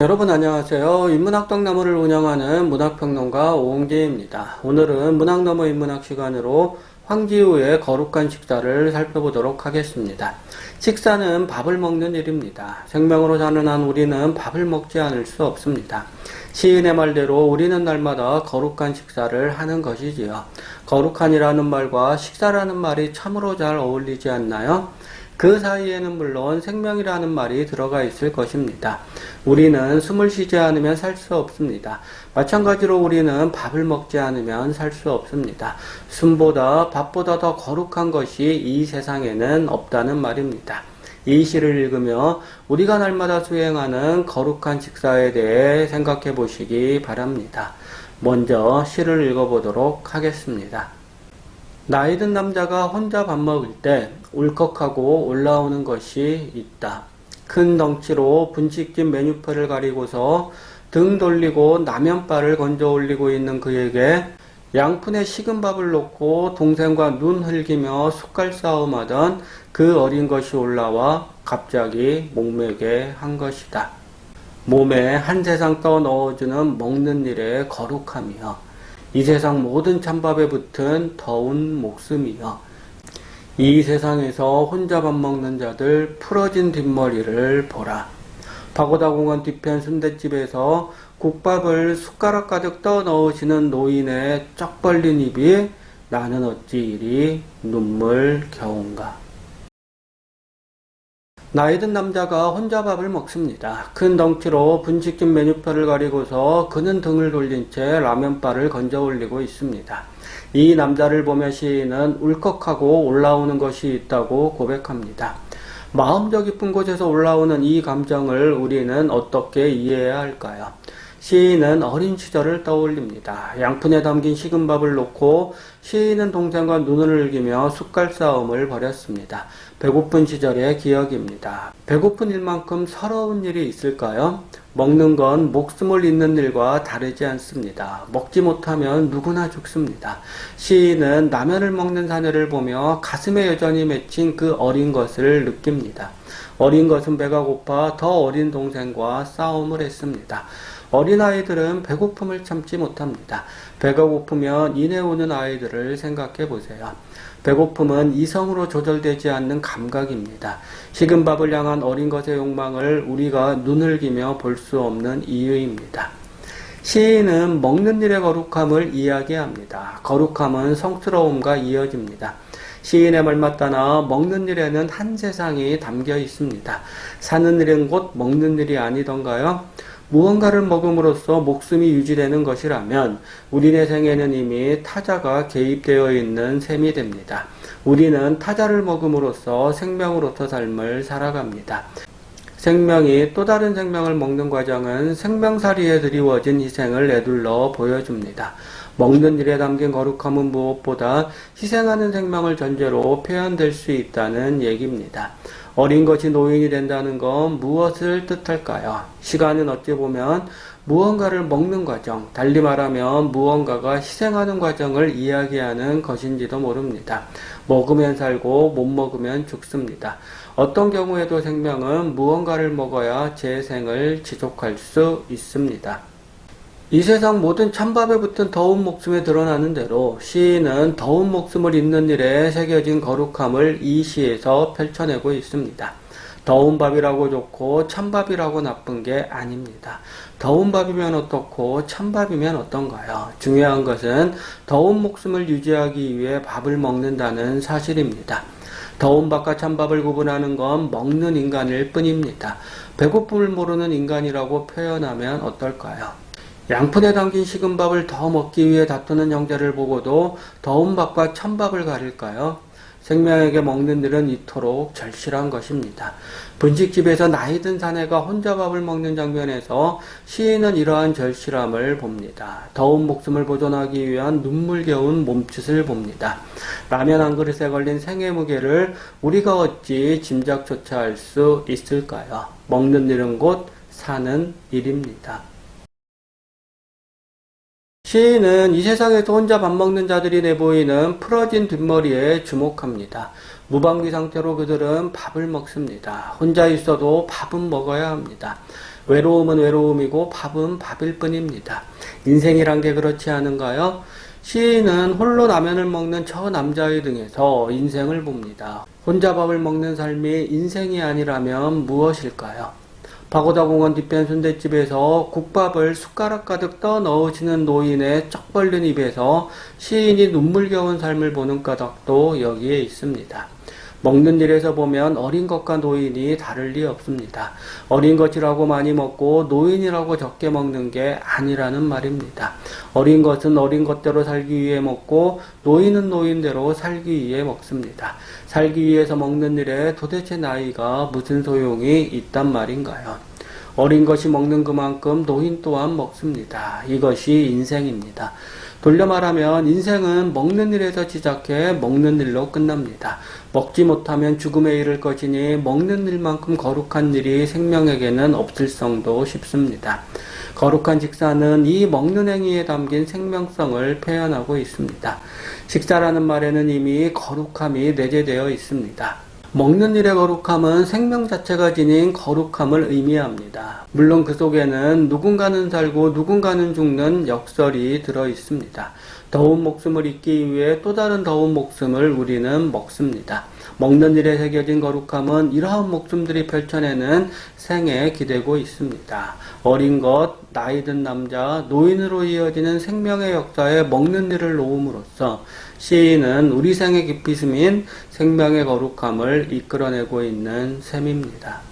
여러분 안녕하세요. 인문학덕나무를 운영하는 문학평론가 오홍재입니다. 오늘은 문학너머 인문학 시간으로 황지우의 거룩한 식사를 살펴보도록 하겠습니다. 식사는 밥을 먹는 일입니다. 생명으로 사는 한 우리는 밥을 먹지 않을 수 없습니다. 시인의 말대로 우리는 날마다 거룩한 식사를 하는 것이지요. 거룩한이라는 말과 식사라는 말이 참으로 잘 어울리지 않나요? 그 사이에는 물론 생명이라는 말이 들어가 있을 것입니다. 우리는 숨을 쉬지 않으면 살 수 없습니다. 마찬가지로 우리는 밥을 먹지 않으면 살 수 없습니다. 숨보다 밥보다 더 거룩한 것이 이 세상에는 없다는 말입니다. 이 시를 읽으며 우리가 날마다 수행하는 거룩한 식사에 대해 생각해 보시기 바랍니다. 먼저 시를 읽어보도록 하겠습니다. 나이 든 남자가 혼자 밥 먹을 때 울컥하고 올라오는 것이 있다. 큰 덩치로 분식집 메뉴표를 가리고서 등 돌리고 라면바를 건져 올리고 있는 그에게 양푼에 식은 밥을 놓고 동생과 눈 흘기며 숟갈 싸움하던 그 어린 것이 올라와 갑자기 목매게 한 것이다. 몸에 한 세상 떠 넣어주는 먹는 일의 거룩함이여. 이 세상 모든 찬밥에 붙은 더운 목숨이여. 이 세상에서 혼자 밥 먹는 자들 풀어진 뒷머리를 보라. 파고다공원 뒤편 순댓집에서 국밥을 숟가락 가득 떠 넣으시는 노인의 쩍 벌린 입이 나는 어찌 이리 눈물겨운가. 나이든 남자가 혼자 밥을 먹습니다. 큰 덩치로 분식집 메뉴표를 가리고서 그는 등을 돌린 채 라면바를 건져 올리고 있습니다. 이 남자를 보며 시인은 울컥하고 올라오는 것이 있다고 고백합니다. 마음 저 깊은 곳에서 올라오는 이 감정을 우리는 어떻게 이해해야 할까요? 시인은 어린 시절을 떠올립니다. 양푼에 담긴 식은 밥을 놓고 시인은 동생과 눈을 흘기며 숟갈 싸움을 벌였습니다. 배고픈 시절의 기억입니다. 배고픈 일만큼 서러운 일이 있을까요? 먹는 건 목숨을 잇는 일과 다르지 않습니다. 먹지 못하면 누구나 죽습니다. 시인은 라면을 먹는 사내를 보며 가슴에 여전히 맺힌 그 어린 것을 느낍니다. 어린 것은 배가 고파 더 어린 동생과 싸움을 했습니다. 어린아이들은 배고픔을 참지 못합니다. 배가 고프면 이내 우는 아이들을 생각해 보세요. 배고픔은 이성으로 조절되지 않는 감각입니다. 식은 밥을 향한 어린 것의 욕망을 우리가 눈을 기며 볼 수 없는 이유입니다. 시인은 먹는 일의 거룩함을 이야기합니다. 거룩함은 성스러움과 이어집니다. 시인의 말만 따나 먹는 일에는 한 세상이 담겨 있습니다. 사는 일은 곧 먹는 일이 아니던가요? 무언가를 먹음으로써 목숨이 유지되는 것이라면 우리네 생에는 이미 타자가 개입되어 있는 셈이 됩니다. 우리는 타자를 먹음으로써 생명으로서 삶을 살아갑니다. 생명이 또 다른 생명을 먹는 과정은 생명살이에 드리워진 희생을 내둘러 보여줍니다. 먹는 일에 담긴 거룩함은 무엇보다 희생하는 생명을 전제로 표현될 수 있다는 얘기입니다. 어린 것이 노인이 된다는 건 무엇을 뜻할까요? 시간은 어찌 보면 무언가를 먹는 과정, 달리 말하면 무언가가 희생하는 과정을 이야기하는 것인지도 모릅니다. 먹으면 살고 못 먹으면 죽습니다. 어떤 경우에도 생명은 무언가를 먹어야 재생을 지속할 수 있습니다. 이 세상 모든 찬밥에 붙은 더운 목숨에 드러나는 대로 시인은 더운 목숨을 잇는 일에 새겨진 거룩함을 이 시에서 펼쳐내고 있습니다. 더운 밥이라고 좋고 찬밥이라고 나쁜 게 아닙니다. 더운 밥이면 어떻고 찬밥이면 어떤가요? 중요한 것은 더운 목숨을 유지하기 위해 밥을 먹는다는 사실입니다. 더운 밥과 찬밥을 구분하는 건 먹는 인간일 뿐입니다. 배고픔을 모르는 인간이라고 표현하면 어떨까요? 양푼에 담긴 식은 밥을 더 먹기 위해 다투는 형제를 보고도 더운 밥과 찬밥을 가릴까요? 생명에게 먹는 일은 이토록 절실한 것입니다. 분식집에서 나이든 사내가 혼자 밥을 먹는 장면에서 시인은 이러한 절실함을 봅니다. 더운 목숨을 보존하기 위한 눈물겨운 몸짓을 봅니다. 라면 한 그릇에 걸린 생의 무게를 우리가 어찌 짐작조차 할 수 있을까요? 먹는 일은 곧 사는 일입니다. 시인은 이 세상에서 혼자 밥 먹는 자들이 내보이는 풀어진 뒷머리에 주목합니다. 무방비 상태로 그들은 밥을 먹습니다. 혼자 있어도 밥은 먹어야 합니다. 외로움은 외로움이고 밥은 밥일 뿐입니다. 인생이란 게 그렇지 않은가요? 시인은 홀로 라면을 먹는 저 남자의 등에서 인생을 봅니다. 혼자 밥을 먹는 삶이 인생이 아니라면 무엇일까요? 파고다공원 뒤편 순댓집에서 국밥을 숟가락 가득 떠 넣으시는 노인의 쩍 벌린 입에서 시인이 눈물겨운 삶을 보는 까닭도 여기에 있습니다. 먹는 일에서 보면 어린 것과 노인이 다를 리 없습니다. 어린 것이라고 많이 먹고 노인이라고 적게 먹는 게 아니라는 말입니다. 어린 것은 어린 것대로 살기 위해 먹고 노인은 노인대로 살기 위해 먹습니다. 살기 위해서 먹는 일에 도대체 나이가 무슨 소용이 있단 말인가요? 어린 것이 먹는 그만큼 노인 또한 먹습니다. 이것이 인생입니다. 돌려 말하면 인생은 먹는 일에서 시작해 먹는 일로 끝납니다. 먹지 못하면 죽음에 이를 것이니 먹는 일만큼 거룩한 일이 생명에게는 없을성도 싶습니다. 거룩한 식사는 이 먹는 행위에 담긴 생명성을 표현하고 있습니다. 식사라는 말에는 이미 거룩함이 내재되어 있습니다. 먹는 일의 거룩함은 생명 자체가 지닌 거룩함을 의미합니다. 물론 그 속에는 누군가는 살고 누군가는 죽는 역설이 들어 있습니다. 더운 목숨을 잇기 위해 또 다른 더운 목숨을 우리는 먹습니다. 먹는 일에 새겨진 거룩함은 이러한 목숨들이 펼쳐내는 생에 기대고 있습니다. 어린 것, 나이 든 남자, 노인으로 이어지는 생명의 역사에 먹는 일을 놓음으로써 시인은 우리 생의 깊이 스민 생명의 거룩함을 이끌어내고 있는 셈입니다.